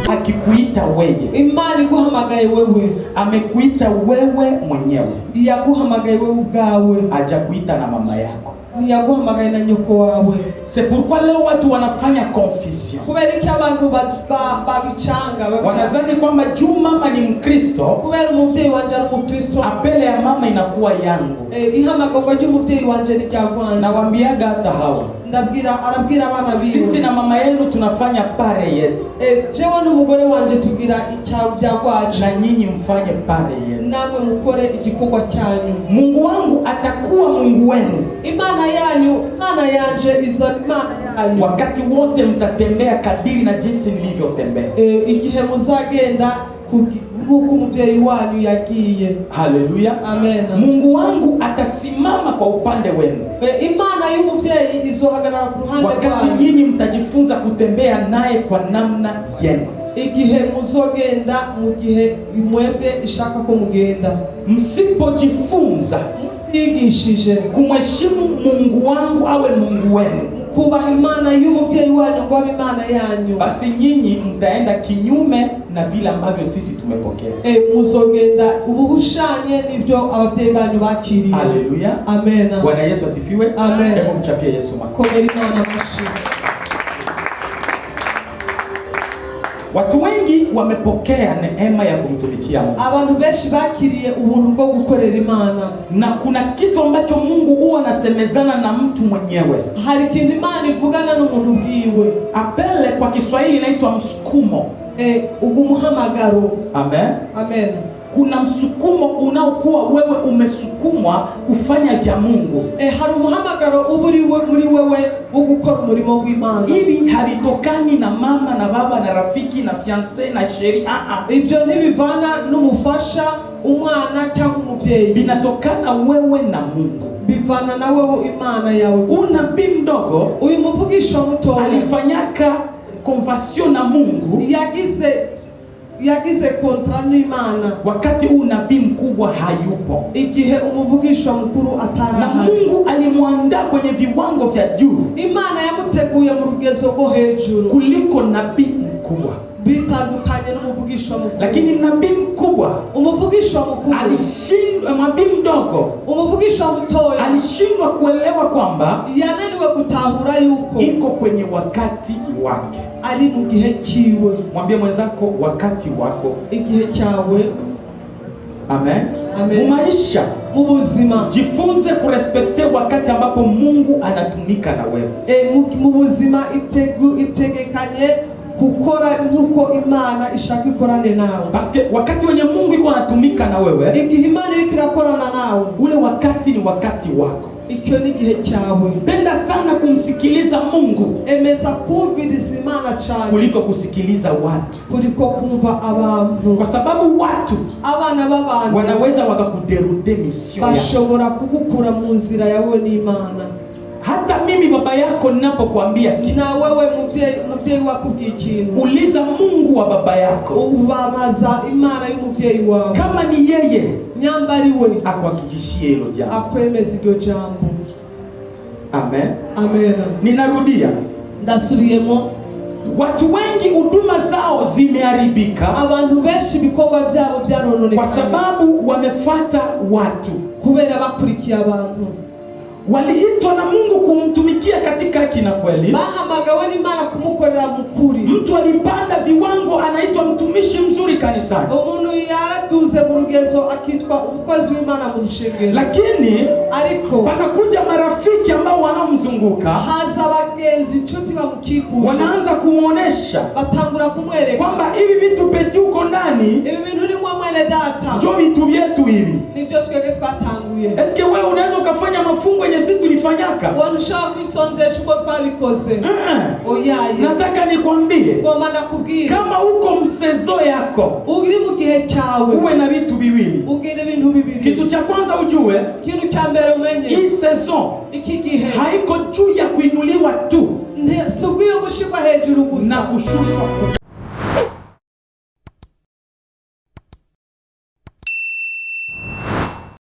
akikuita wewe. Imana iguhamagaye wewe. Amekuita wewe mwenyewe. Yaguhamagaye wewe ubwawe. Hajakuita na mama yako. Yaguhamagaye na nyoko wawe. C'est pourquoi leo watu wanafanya confusion. Kubera iki abantu babicanga. Wanazani kwamba juu mama ni Mkristo, kubera umuvyeyi wanje ari Umukristo, apele ya mama inakuwa yangu. Ihamagagwa ry'umuvyeyi wanje ni ryagwanje. Nawaambiaga hata hawa. Arabwira abana biwe. Sisi na mama yenu tunafanya pare yetu. Jewe n'umugore wanje tugira icyaha byagwaje. Na nyinyi mfanye pare yetu. Namwe mukore igikorwa cyanyu. Mungu wangu atakuwa Mungu wenu. Imana yanyu, Imana yanje izo Imana yanyu. Wakati wote mtatembea kadiri na jinsi nilivyotembea. Igihe muzagenda nguko umuvyeyi wanyu yagiye. Haleluya. Amen. Mungu wangu atasimama kwa upande wenu. Imana y'umuvyeyi izohagarara ku ruhande rwanyu. Wakati nyinyi mtajifunza kutembea naye kwa namna yenu. Igihe muzogenda mu gihe mwebwe ishaka ko mugenda. Msipojifunza mutigishije kumheshimu Mungu wangu awe Mungu wenu, kubaha Imana y'umuvyeyi wanyu ngo abe Imana yanyu, basi nyinyi mtaenda kinyume na vile ambavyo sisi tumepokea. Muzogenda ubuhushanye nivyo abavyeyi banyu bakiriye. Haleluya. Amen. Bwana Yesu asifiwe. Amen. Hebu mchapie Yesu makofi. Watu wengi wamepokea neema ya kumtumikia Mungu. Abantu benshi bakiriye ubuntu bwo gukorera Imana. Na kuna kitu ambacho Mungu huwa anasemezana na mtu mwenyewe. Hari kintu Imana ivugana n'umuntu bwiwe. Apele kwa Kiswahili inaitwa msukumo. Ugumuhamagaro. Amen. Amen. Kuna msukumo unaokuwa wewe umesukumwa kufanya vya Mungu. Hari umuhamagaro uburiwe muri wewe wo gukora umurimo w'Imana. Hivi habitokani na mama na baba na rafiki na fiancé na sheri. Ibyo ntibivana n'umufasha, umwana cyangwa umuvyeyi. Binatokana wewe na Mungu. Bivana na wewe Imana yawe. Unabii mdogo uyu muvugisha muto alifanyaka conversion na Mungu. Yagize kontra n'Imana wakati unabii mkubwa hayupo. Igihe umuvugisha mukuru atara. Na Mungu alimwandaa kwenye viwango vya juu. Imana yamuteguye mu rugezo rwo hejuru kuliko nabii mkubwa. Bitandukanye n'umuvugisha mukuru. Lakini nabii mkubwa, umuvugisha mukuru alishindwa, nabii mdogo, umuvugisha mutoya alishindwa kuelewa kwamba yananiwe gutahura yuko iko kwenye wakati wake. Ali mu gihe kiwe. Mwambie mwenzako wakati wako. Igihe cyawe. Amen. Amen. Maisha, mu buzima, jifunze kurespekte wakati ambapo Mungu anatumika na wewe. Mu buzima itegekanye kukora nkuko Imana ishaka ikorane nawe. Paske wakati wenye Mungu iko anatumika na wewe, igihe Imana iri kirakorana nawe, ule wakati ni wakati wako. Icyo ni gihe cyawe. Penda sana kumsikiliza Mungu. Emeza kumviriza Imana cyane kuliko kusikiliza watu. Kuliko kumva abantu. Kwa sababu watu, abana b'abantu, wanaweza wakakuderude mission yako. Bashobora kugukura mu nzira yawe n'Imana. Hata mimi baba yako ninapokuambia kitu, na wewe muvyeyi wakubwiye ikintu, uliza Mungu wa baba yako. Ubabaza Imana y'umuvyeyi wawe. Kama ni yeye, nyambari we akuhakikishie hilo jambo. Akwemeza iryo jambo. Amen. Amen. Ninarudia. Ndasubiyemo. Watu wengi huduma zao zimeharibika. Abantu benshi bikorwa byabo byarononekanye kwa sababu wamefuata watu. Kubera bakurikiye abantu. Waliitwa na Mungu kumtumikia katika haki na kweli. Bahamagawe n'Imana kumukorera mukuri. Mtu alipanda viwango anaitwa mtumishi mzuri kanisani. Umuntu yaraduze mu rugezo akitwa umukozi w'Imana mu rushengero. Lakini ariko panakuja marafiki ambao wanaomzunguka. Haza abagenzi inshuti bamukikuje. Wanaanza kumuonesha. Batangura kumwereka kwamba hivi vitu peti uko ndani. Ibi bintu urimo mwene data. Njo vitu vyetu hivi. Nibyo twege twatanguye. Eske wewe unaweza ukafanya mafungo yenye sisi tulifanyaka? Wanashaka kwisondesha uko twabikoze. Oyaye. Nataka nikwambie. Ngoma ndakubwira. Kama uko msezo yako, uri mu gihe cyawe, uwe na vitu viwili. Ugire ibintu bibiri. Kitu cha kwanza ujue, kitu cha mbere umenye, hii saison iki gihe haiko juu ya kuinuliwa tu, subwiyo gushikwa hejuru gusa na kushushwa.